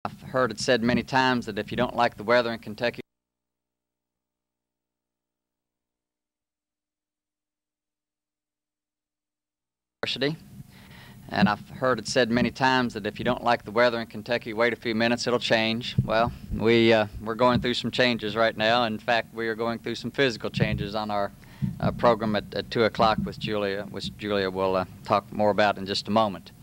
I've heard it said many times that if you don't like the weather in Kentucky, University, and I've heard it said many times that if you don't like the weather in Kentucky, wait a few minutes, it'll change. Well, we're going through some changes right now. In fact, we are going through some physical changes on our program at 2 o'clock with Julia, which Julia will talk more about in just a moment.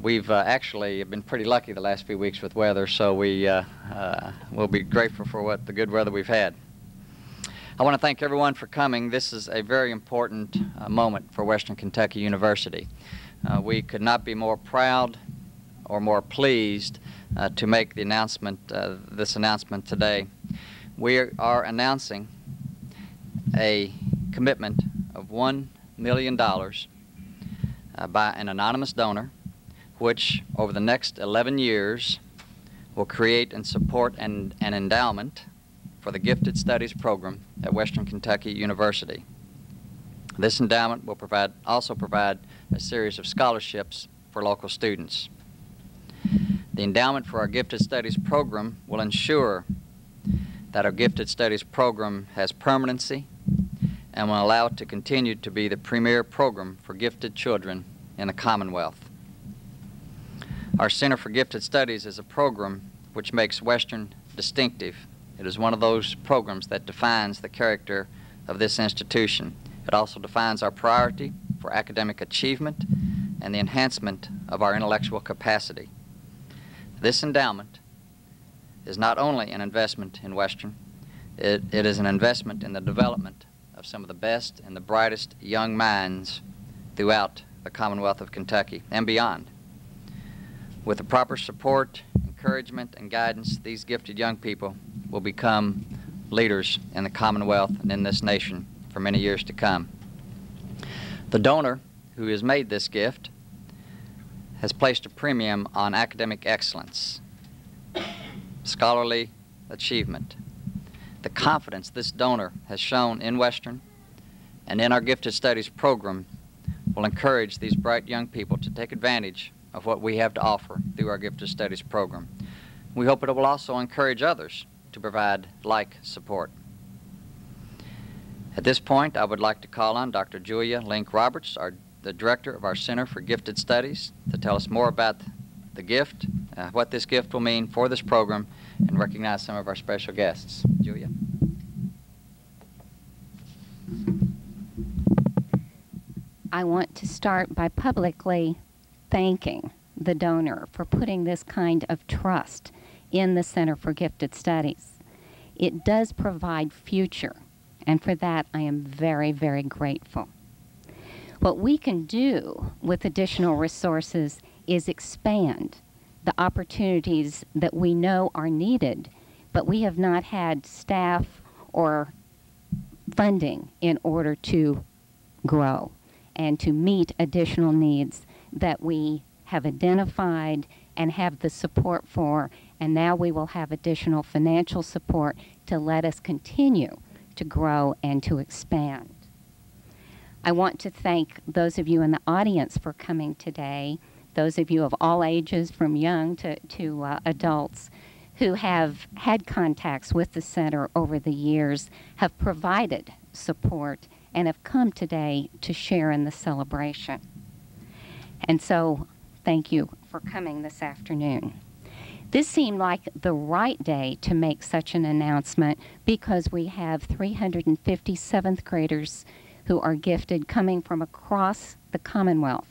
We've actually been pretty lucky the last few weeks with weather, so we'll be grateful for the good weather we've had. I want to thank everyone for coming. This is a very important moment for Western Kentucky University. We could not be more proud or more pleased to make the announcement, this announcement today. We are announcing a commitment of $1 million by an anonymous donor, which over the next 11 years will create and support an endowment for the Gifted Studies program at Western Kentucky University. This endowment will also provide a series of scholarships for local students. The endowment for our Gifted Studies program will ensure that our Gifted Studies program has permanency and will allow it to continue to be the premier program for gifted children in the Commonwealth. Our Center for Gifted Studies is a program which makes Western distinctive. It is one of those programs that defines the character of this institution. It also defines our priority for academic achievement and the enhancement of our intellectual capacity. This endowment is not only an investment in Western, it is an investment in the development of some of the best and the brightest young minds throughout the Commonwealth of Kentucky and beyond. With the proper support, encouragement, and guidance, these gifted young people will become leaders in the Commonwealth and in this nation for many years to come. The donor who has made this gift has placed a premium on academic excellence, scholarly achievement. The confidence this donor has shown in Western and in our Gifted Studies program will encourage these bright young people to take advantage of what we have to offer through our Gifted Studies program. We hope it will also encourage others to provide like support. At this point, I would like to call on Dr. Julia Link Roberts, the director of our Center for Gifted Studies, to tell us more about the gift, what this gift will mean for this program, and recognize some of our special guests. Julia. I want to start by publicly thanking the donor for putting this kind of trust in the Center for Gifted Studies. It does provide future, and for that I am very, very grateful. What we can do with additional resources is expand the opportunities that we know are needed, but we have not had staff or funding in order to grow and to meet additional needs that we have identified and have the support for, and now we will have additional financial support to let us continue to grow and to expand. I want to thank those of you in the audience for coming today, those of you of all ages from young to adults who have had contacts with the center over the years, have provided support, and have come today to share in the celebration. And so, thank you for coming this afternoon. This seemed like the right day to make such an announcement because we have 350 seventh graders who are gifted coming from across the Commonwealth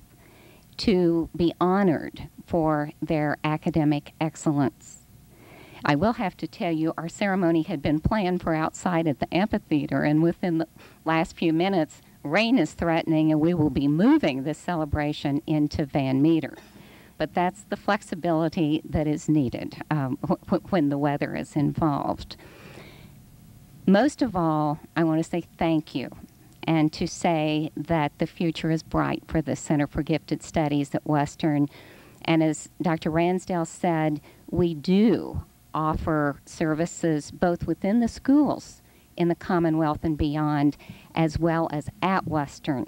to be honored for their academic excellence. I will have to tell you, our ceremony had been planned for outside at the amphitheater, and within the last few minutes, rain is threatening, and we will be moving this celebration into Van Meter. But that's the flexibility that is needed when the weather is involved. Most of all, I want to say thank you, and to say that the future is bright for the Center for Gifted Studies at Western. And as Dr. Ransdell said, we do offer services both within the schools in the Commonwealth and beyond, as well as at Western.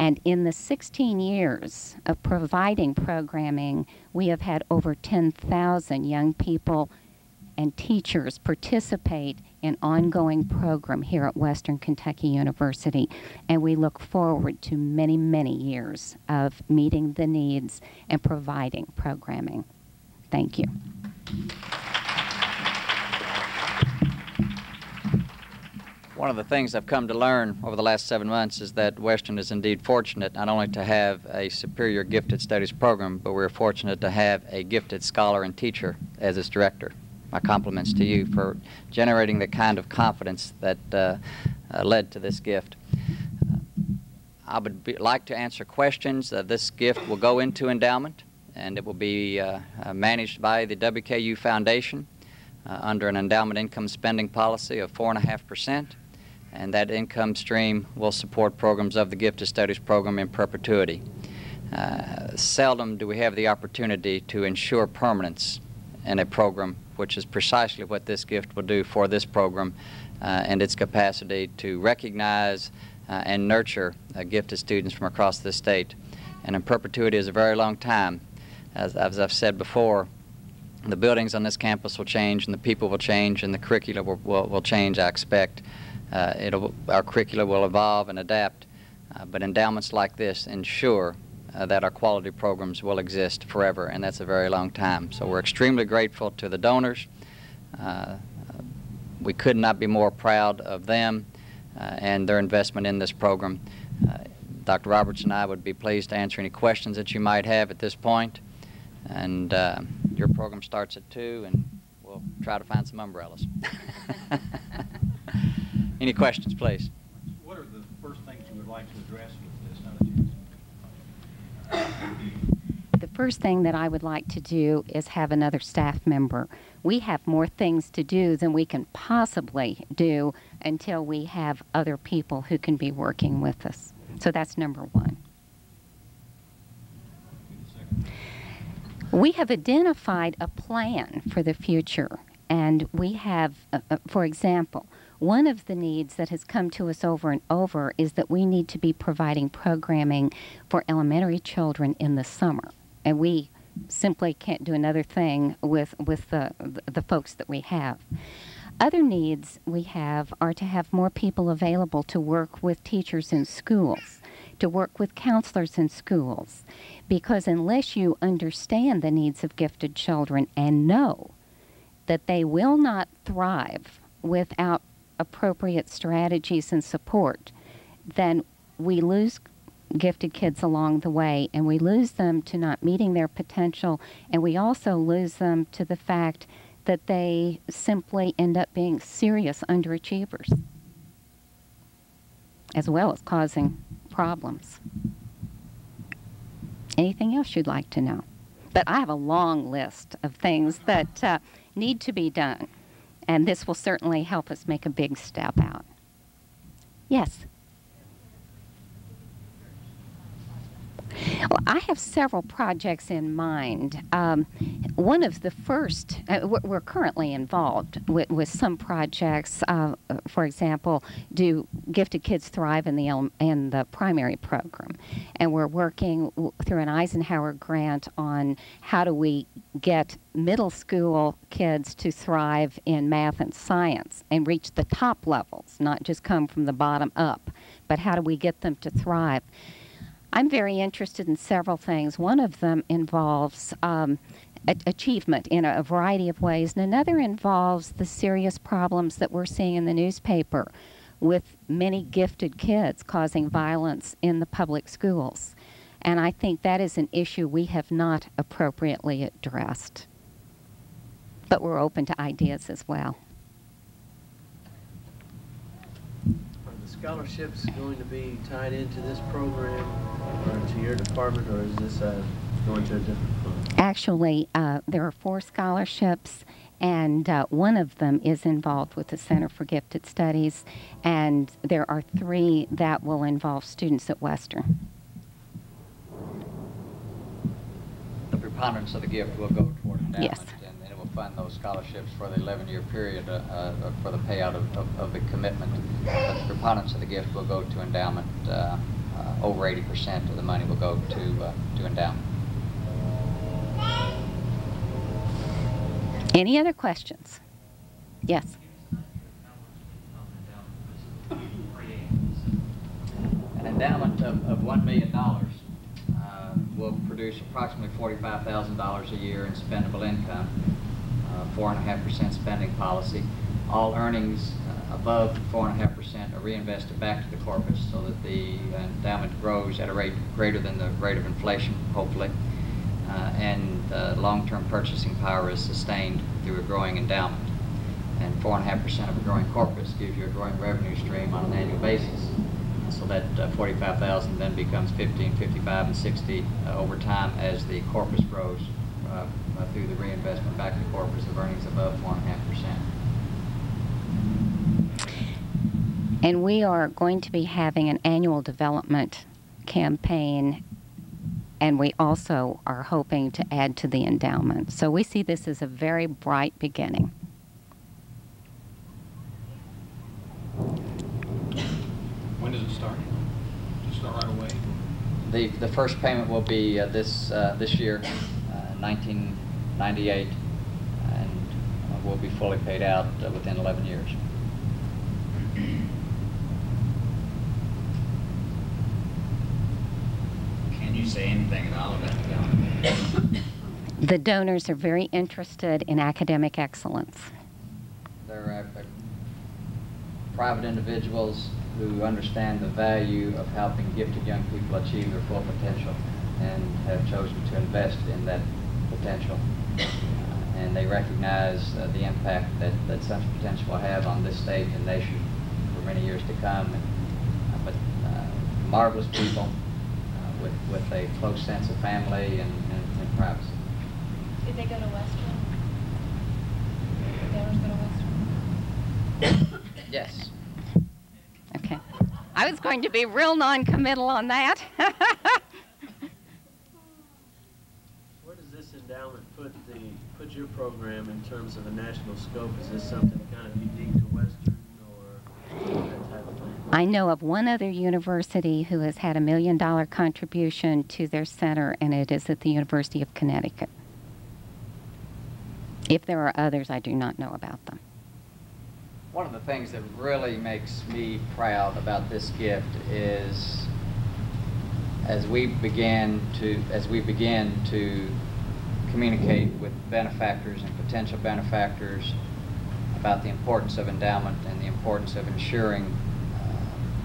And in the 16 years of providing programming, we have had over 10,000 young people and teachers participate in ongoing program here at Western Kentucky University. And we look forward to many, many years of meeting the needs and providing programming. Thank you. One of the things I've come to learn over the last 7 months is that Western is indeed fortunate not only to have a superior gifted studies program, but we're fortunate to have a gifted scholar and teacher as its director. My compliments to you for generating the kind of confidence that led to this gift. I would like to answer questions. This gift will go into endowment, and it will be managed by the WKU Foundation under an endowment income spending policy of 4.5%. And that income stream will support programs of the Gifted Studies program in perpetuity. Seldom do we have the opportunity to ensure permanence in a program, which is precisely what this gift will do for this program and its capacity to recognize and nurture gifted students from across this state. And in perpetuity is a very long time. As I've said before, the buildings on this campus will change, and the people will change, and the curricula will change, I expect. Our curricula will evolve and adapt, but endowments like this ensure that our quality programs will exist forever, and that's a very long time. So we're extremely grateful to the donors. We could not be more proud of them and their investment in this program. Dr. Roberts and I would be pleased to answer any questions that you might have at this point. And your program starts at 2, and we'll try to find some umbrellas. Any questions, please? What are the first things you would like to address with this? The first thing that I would like to do is have another staff member. We have more things to do than we can possibly do until we have other people who can be working with us. So that's number one. We have identified a plan for the future, and we have, for example, one of the needs that has come to us over and over is that we need to be providing programming for elementary children in the summer. And we simply can't do another thing with the folks that we have. Other needs we have are to have more people available to work with teachers in schools, to work with counselors in schools, because unless you understand the needs of gifted children and know that they will not thrive without appropriate strategies and support, then we lose gifted kids along the way, and we lose them to not meeting their potential, and we also lose them to the fact that they simply end up being serious underachievers, as well as causing problems. Anything else you'd like to know? But I have a long list of things that need to be done, and this will certainly help us make a big step out. Yes? Well, I have several projects in mind. One of the first, we're currently involved with some projects. For example, do gifted kids thrive in the primary program? And we're working through an Eisenhower grant on how do we get middle school kids to thrive in math and science and reach the top levels, not just come from the bottom up, but how do we get them to thrive? I'm very interested in several things. One of them involves achievement in a variety of ways, and another involves the serious problems that we're seeing in the newspaper with many gifted kids causing violence in the public schools. And I think that is an issue we have not appropriately addressed. But we're open to ideas as well. Scholarships going to be tied into this program or to your department, or is this going to a different fund? Actually, there are 4 scholarships, and one of them is involved with the Center for Gifted Studies, and there are 3 that will involve students at Western. The preponderance of the gift will go toward endowment. Yes. And it will fund those scholarships for the 11-year period for the payout of the commitment. But the preponderance of the gift will go to endowment over 80% of the money will go to endowment. Any other questions? Yes. An endowment of $1 million will produce approximately $45,000 a year in spendable income, 4.5% spending policy. All earnings above 4.5% are reinvested back to the corpus so that the endowment grows at a rate greater than the rate of inflation, hopefully. And long-term purchasing power is sustained through a growing endowment. And 4.5% of a growing corpus gives you a growing revenue stream on an annual basis. So that 45,000 then becomes 15, 55, and 60 over time as the corpus grows through the reinvestment back to corpus of earnings above 4.5%. And we are going to be having an annual development campaign, and we also are hoping to add to the endowment. So we see this as a very bright beginning. When does it start? Does it start right away? The first payment will be this year, 1998, and will be fully paid out within 11 years. Can you say anything at all about the government? The donors are very interested in academic excellence. They're private individuals who understand the value of helping gifted young people achieve their full potential and have chosen to invest in that potential. And they recognize the impact that such potential will have on this state and nation for many years to come. But marvelous people with a close sense of family and privacy. Did they go to Western? Did donors go to Western? Yes. Okay. I was going to be real non-committal on that. Where does this endowment put your program in terms of a national scope? Is this something kind of unique to Western or that type of thing? I know of one other university who has had $1 million contribution to their center, and it is at the University of Connecticut. If there are others, I do not know about them. One of the things that really makes me proud about this gift is as we begin to communicate with benefactors and potential benefactors about the importance of endowment and the importance of ensuring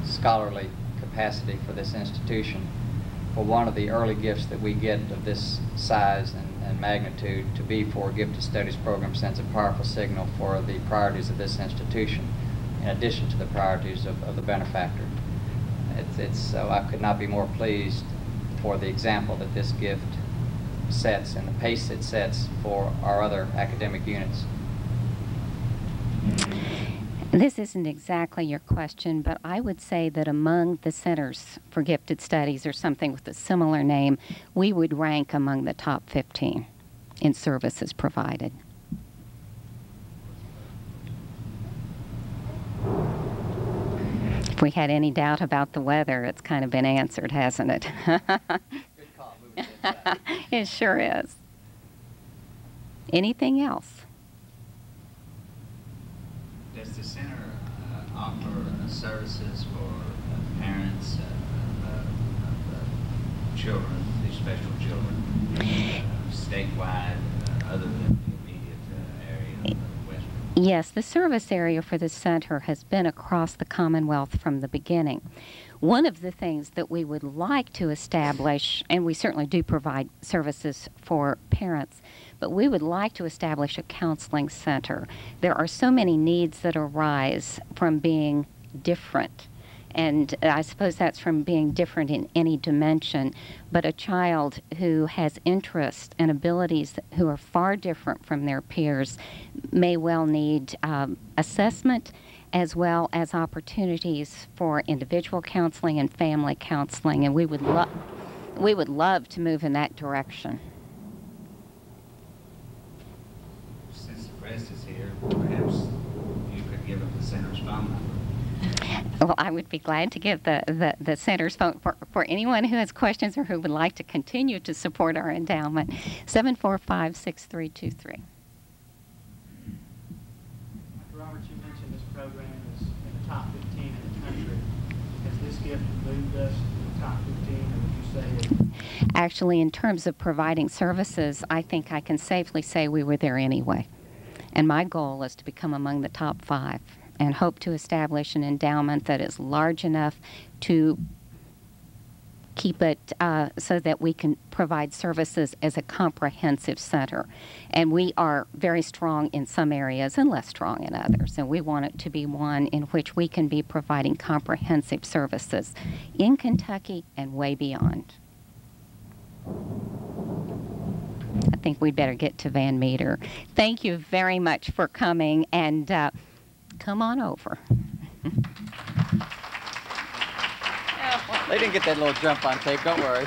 scholarly capacity for this institution. For one of the early gifts that we get of this size and magnitude to be for a gifted studies program sends a powerful signal for the priorities of this institution, in addition to the priorities of the benefactor. So I could not be more pleased for the example that this gift sets and the pace it sets for our other academic units. This isn't exactly your question, but I would say that among the centers for gifted studies or something with a similar name, we would rank among the top 15 in services provided. If we had any doubt about the weather, it's kind of been answered, hasn't it? Good call. Moving to the side. It sure is. Anything else? Does the center offer services for parents of children, these special children, statewide, other than the immediate area of Western? Yes, the service area for the center has been across the Commonwealth from the beginning. One of the things that we would like to establish, and we certainly do provide services for parents, but we would like to establish a counseling center. There are so many needs that arise from being different. And I suppose that's from being different in any dimension. But a child who has interests and abilities who are far different from their peers may well need assessment as well as opportunities for individual counseling and family counseling. And we would love to move in that direction. Since the press is here, perhaps you could give us the center's phone number. Well, I would be glad to give the center's phone for anyone who has questions or who would like to continue to support our endowment. 745-6323. Dr. Roberts, you mentioned this program is in the top 15 in the country. Has this gift moved us to the top 15, or would you say it? Actually, in terms of providing services, I think I can safely say we were there anyway. And my goal is to become among the top 5 and hope to establish an endowment that is large enough to keep it so that we can provide services as a comprehensive center. And we are very strong in some areas and less strong in others. And we want it to be one in which we can be providing comprehensive services in Kentucky and way beyond. I think we'd better get to Van Meter. Thank you very much for coming, and come on over. They didn't get that little jump on tape, don't worry.